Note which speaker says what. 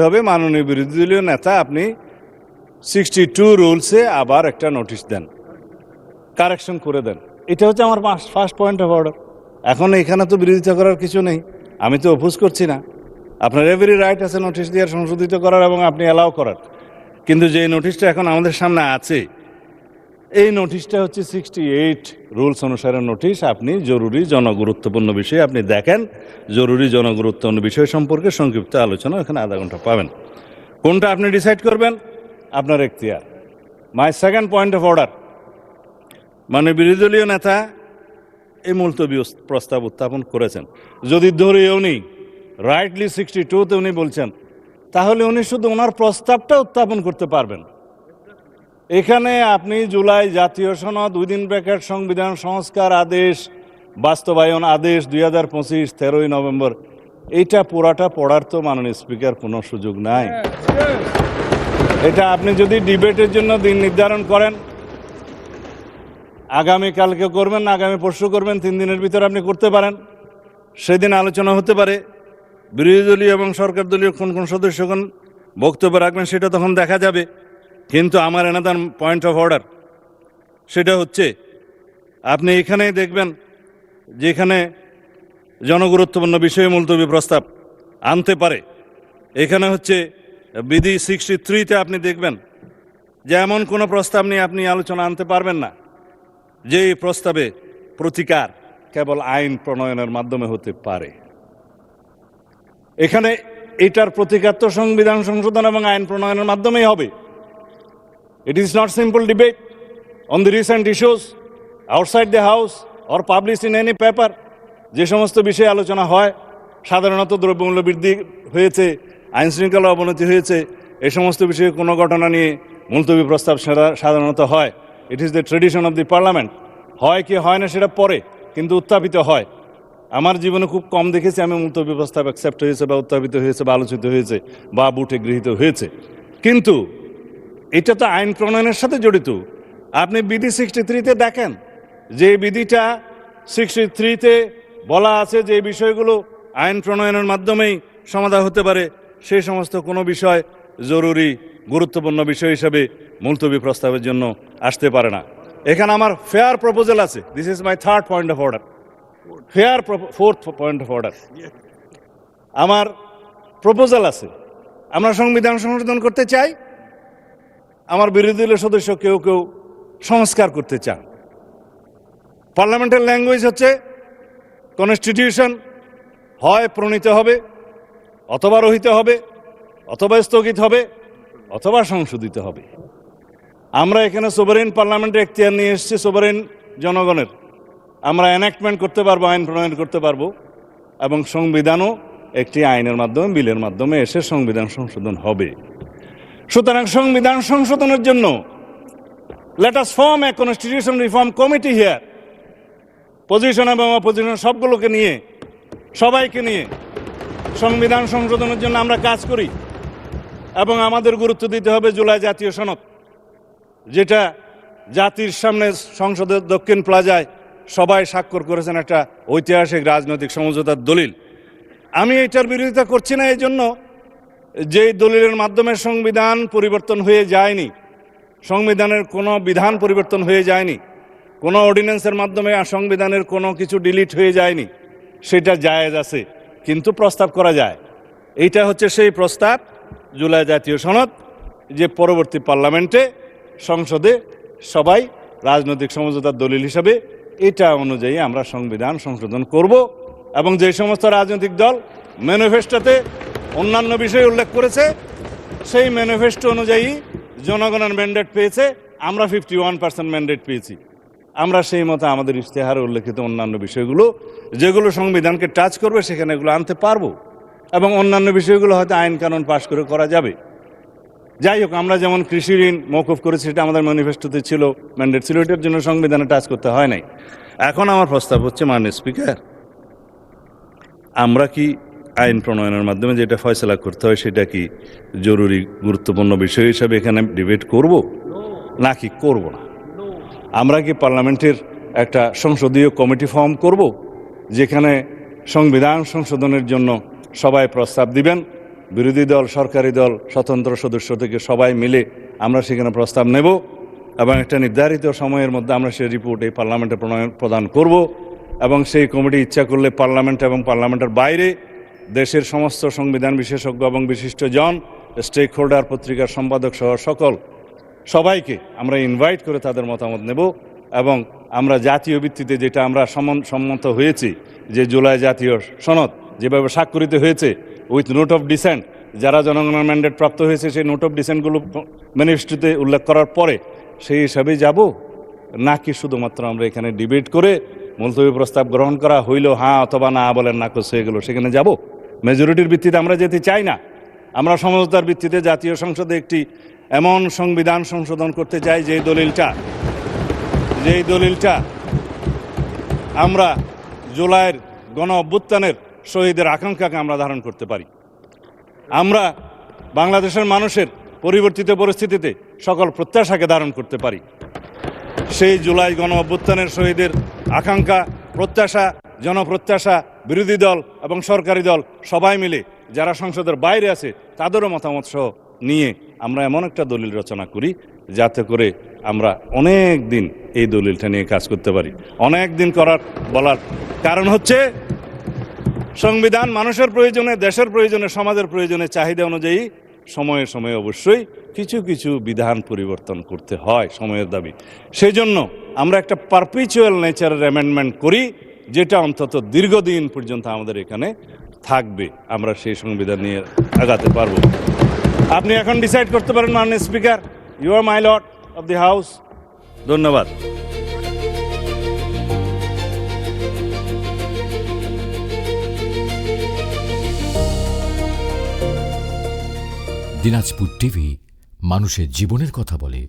Speaker 1: হবে মাননীয় বিরোধী দলীয় নেতা আপনি 62 রুলসে আবার একটা নোটিশ দেন, কারেকশন করে দেন। এটা হচ্ছে আমার ফার্স্ট পয়েন্ট অফ অর্ডার। এখন এখানে তো বিরোধিতা করার কিছু নেই, আমি তো অপোজ করছি না। আপনার এভরি রাইট আছে নোটিশ দেওয়ার, সংশোধিত করার এবং আপনি অ্যালাউ করার। কিন্তু যে নোটিশটা এখন আমাদের সামনে আছে, এই নোটিশটা হচ্ছে 68 রুলস অনুসারে নোটিশ। আপনি জরুরি জনগুরুত্বপূর্ণ বিষয় আপনি দেখেন, জরুরি জনগুরুত্বপূর্ণ বিষয় সম্পর্কে সংক্ষিপ্ত আলোচনা এখানে আধা ঘন্টা পাবেন। কোনটা আপনি ডিসাইড করবেন আপনার এখতিয়ার। My second point of order, মানে বিরোধী দলীয় নেতা এই মুলতবি প্রস্তাব উত্থাপন করেছেন, যদি ধরে উনি রাইটলি 62তে উনি বলছেন, তাহলে উনি শুধু ওনার প্রস্তাবটা উত্থাপন করতে পারবেন। এখানে আপনি জুলাই জাতীয় সনদ উইদিন ব্র্যাকেট সংবিধান সংস্কার আদেশ বাস্তবায়ন আদেশ 2025 13ই নভেম্বর, এইটা পুরাটা পড়ার তো মাননীয় স্পিকার কোনো সুযোগ নাই। এটা আপনি যদি ডিবেটের জন্য দিন নির্ধারণ করেন, আগামীকালকে করবেন না আগামী পরশু করবেন, 3 দিনের ভিতরে আপনি করতে পারেন, সেদিন আলোচনা হতে পারে। বিরোধী দলীয় এবং সরকার দলীয় কোন কোন সদস্যগণ বক্তব্য রাখবেন সেটা তখন দেখা যাবে। কিন্তু আমার এনাদার পয়েন্ট অফ অর্ডার সেটা হচ্ছে, আপনি এখানেই দেখবেন যেখানে জনগুরুত্বপূর্ণ বিষয়ে মুলতবি প্রস্তাব আনতে পারে, এখানে হচ্ছে বিধি 63তে আপনি দেখবেন যে এমন কোনো প্রস্তাব নিয়ে আপনি আলোচনা আনতে পারবেন না যে প্রস্তাবে প্রতিকার কেবল আইন প্রণয়নের মাধ্যমে হতে পারে। এখানে এটার প্রতিকার তো সংবিধান সংশোধন এবং আইন প্রণয়নের মাধ্যমেই হবে। It is not simple debate on the recent issues outside the house or published in any paper. যে সমস্ত বিষয়ে আলোচনা হয়, সাধারণত দ্রব্যমূল্য বৃদ্ধি হয়েছে, আইন শৃঙ্খলা অবনতি হয়েছে, এই সমস্ত বিষয়ে কোনো ঘটনা নিয়ে মুলতবি প্রস্তাব সাধারণত হয়। It is the tradition of the parliament. হয় কি হয় না সেটা পরে, কিন্তু উত্থাপিত হয়। আমার জীবনে খুব কম দেখেছি আমি মুলতবি প্রস্তাব অ্যাকসেপ্ট হয়েছে বা উত্থাপিত হয়েছে বা আলোচিত হয়েছে বা বুটে গৃহীত হয়েছে। কিন্তু এটা তো আইন প্রণয়নের সাথে জড়িত। আপনি বিধি 63তে দেখেন যে বিধিটা 63তে বলা আছে যে বিষয়গুলো আইন প্রণয়নের মাধ্যমেই সমাধান হতে পারে, সেই সমস্ত কোনো বিষয় জরুরি গুরুত্বপূর্ণ বিষয় হিসেবে মুলতবি প্রস্তাবের জন্য আসতে পারে না। এখানে আমার ফেয়ার প্রপোজাল আছে, this is my third point of order, fourth point of order. আমার প্রপোজাল আছে, আমরা সংবিধান সংশোধন করতে চাই, আমার বিরোধী দলের সদস্য কেউ কেউ সংস্কার করতে চান। পার্লামেন্টের ল্যাঙ্গুয়েজ হচ্ছে কনস্টিটিউশন হয় প্রণীত হবে অথবা রহিত হবে অথবা স্থগিত হবে অথবা সংশোধিত হবে। আমরা এখানে সোভারেন পার্লামেন্টের এখতিয়ার নিয়ে এসেছি, সোভারেন জনগণের। আমরা এনাক্টমেন্ট করতে পারবো, আইন প্রণয়ন করতে পারবো, এবং সংবিধানও একটি আইনের মাধ্যমে বিলের মাধ্যমে এসে সংবিধান সংশোধন হবে। সুতরাং সংবিধান সংশোধনের জন্য let us form a constitution reform committee here, position এবং অপোজিশন সবগুলোকে নিয়ে, সবাইকে নিয়ে সংবিধান সংশোধনের জন্য আমরা কাজ করি। এবং আমাদের গুরুত্ব দিতে হবে জুলাই জাতীয় সনদ, যেটা জাতির সামনে সংসদের দক্ষিণ প্লাজায় সবাই স্বাক্ষর করেছেন, একটা ঐতিহাসিক রাজনৈতিক সমঝোতার দলিল। আমি এটার বিরোধিতা করছি না এই জন্য যে দলিলের মাধ্যমে সংবিধান পরিবর্তন হয়ে যায়নি, সংবিধানের কোনো বিধান পরিবর্তন হয়ে যায়নি, কোনো অর্ডিন্যান্সের মাধ্যমে সংবিধানের কোনো কিছু ডিলিট হয়ে যায়নি, সেটা জায়েজ আছে, কিন্তু প্রস্তাব করা যায়। এইটা হচ্ছে সেই প্রস্তাব জুলাই জাতীয় সনদ, যে পরবর্তী পার্লামেন্টে সংসদে সবাই রাজনৈতিক সমঝোতার দলিল হিসাবে এটা অনুযায়ী আমরা সংবিধান সংশোধন করব। এবং যে সমস্ত রাজনৈতিক দল ম্যানিফেস্টোতে অন্যান্য বিষয় উল্লেখ করেছে, সেই ম্যানিফেস্টো অনুযায়ী জনগণের ম্যান্ডেট পেয়েছে, আমরা 51% ম্যান্ডেট পেয়েছি। আমরা সেই মতো আমাদের ইশতেহারে উল্লেখিত অন্যান্য বিষয়গুলো যেগুলো সংবিধানকে টাচ করবে সেখানে এগুলো আনতে পারবো, এবং অন্যান্য বিষয়গুলো হয়তো আইন কানুন পাশ করে করা যাবে। যাই হোক, আমরা যেমন কৃষি ঋণ মওকুফ করেছি, সেটা আমাদের ম্যানিফেস্টোতে ছিল, ম্যান্ডেট ছিল, এটার জন্য সংবিধানে টাচ করতে হয় নাই। এখন আমার প্রস্তাব হচ্ছে, মাননীয় স্পিকার, আমরা কি আইন প্রণয়নের মাধ্যমে যেটা ফয়সলা করতে হয় সেটা কি জরুরি গুরুত্বপূর্ণ বিষয় হিসাবে এখানে ডিবেট করব নাকি করব না? আমরা কি পার্লামেন্টের একটা সংসদীয় কমিটি ফর্ম করব, যেখানে সংবিধান সংশোধনের জন্য সবাই প্রস্তাব দিবেন বিরোধী দল, সরকারি দল, স্বতন্ত্র সদস্য থেকে সবাই মিলে আমরা সেখানে প্রস্তাব নেব এবং একটা নির্ধারিত সময়ের মধ্যে আমরা সেই রিপোর্ট এই পার্লামেন্টে প্রদান করব এবং সেই কমিটি ইচ্ছা করলে পার্লামেন্ট এবং পার্লামেন্টের বাইরে দেশের সমস্ত সংবিধান বিশেষজ্ঞ এবং বিশিষ্টজন, স্টেক হোল্ডার, পত্রিকার সম্পাদক সহ সবাইকে আমরা ইনভাইট করে তাদের মতামত নেব এবং আমরা জাতীয় ভিত্তিতে যেটা আমরা সম্মত হয়েছি যে জুলাই জাতীয় সনদ যেভাবে স্বাক্ষরিত হয়েছে উইথ নোট অফ ডিসেন্ট, যারা জনগণের ম্যান্ডেট প্রাপ্ত হয়েছে সেই নোট অফ ডিসেন্টগুলো ম্যানিফেস্টোতে উল্লেখ করার পরে সেই হিসাবেই যাব, নাকি শুধুমাত্র আমরা এখানে ডিবেট করে মুলতবি প্রস্তাব গ্রহণ করা হইল হ্যাঁ অথবা না বলেন নাকচ হয়ে গেল সেখানে যাব? মেজরিটির ভিত্তিতে আমরা যেতে চাই না। আমরা সমঝোতার ভিত্তিতে জাতীয় সংসদে একটি এমন সংবিধান সংশোধন করতে চাই যেই দলিলটা আমরা জুলাইয়ের গণ অভ্যুত্থানের শহীদের আকাঙ্ক্ষাকে আমরা ধারণ করতে পারি। আমরা বাংলাদেশের মানুষের পরিবর্তিত পরিস্থিতিতে সকল প্রত্যাশাকে ধারণ করতে পারি। সেই জুলাই গণ অভ্যুত্থানের শহীদের আকাঙ্ক্ষা, প্রত্যাশা, জনপ্রত্যাশা, বিরোধী দল এবং সরকারি দল সবাই মিলে যারা সংসদের বাইরে আছে তাদেরও মতামত সহ নিয়ে আমরা এমন একটা দলিল রচনা করি যাতে করে আমরা অনেক দিন এই দলিলটা নিয়ে কাজ করতে পারি। অনেক দিন বলার কারণ হচ্ছে সংবিধান মানুষের প্রয়োজনে, দেশের প্রয়োজনে, সমাজের প্রয়োজনে, চাহিদা অনুযায়ী সময়ে সময়ে অবশ্যই কিছু কিছু বিধান পরিবর্তন করতে হয়, সময়ের দাবি। সেই জন্য আমরা একটা পারপিচুয়াল নেচারের অ্যামেন্ডমেন্ট করি যেটা অন্তত দীর্ঘদিন পর্যন্ত আমাদের এখানে থাকবে। আমরা সেই সংবিধান নিয়ে আগাতে পারবো। আপনি এখন ডিসাইড করতে পারেন মাননীয় speaker, you are my lord of the house. ধন্যবাদ।
Speaker 2: দিনাজপুর টিভি মানুষের জীবনের কথা বলে।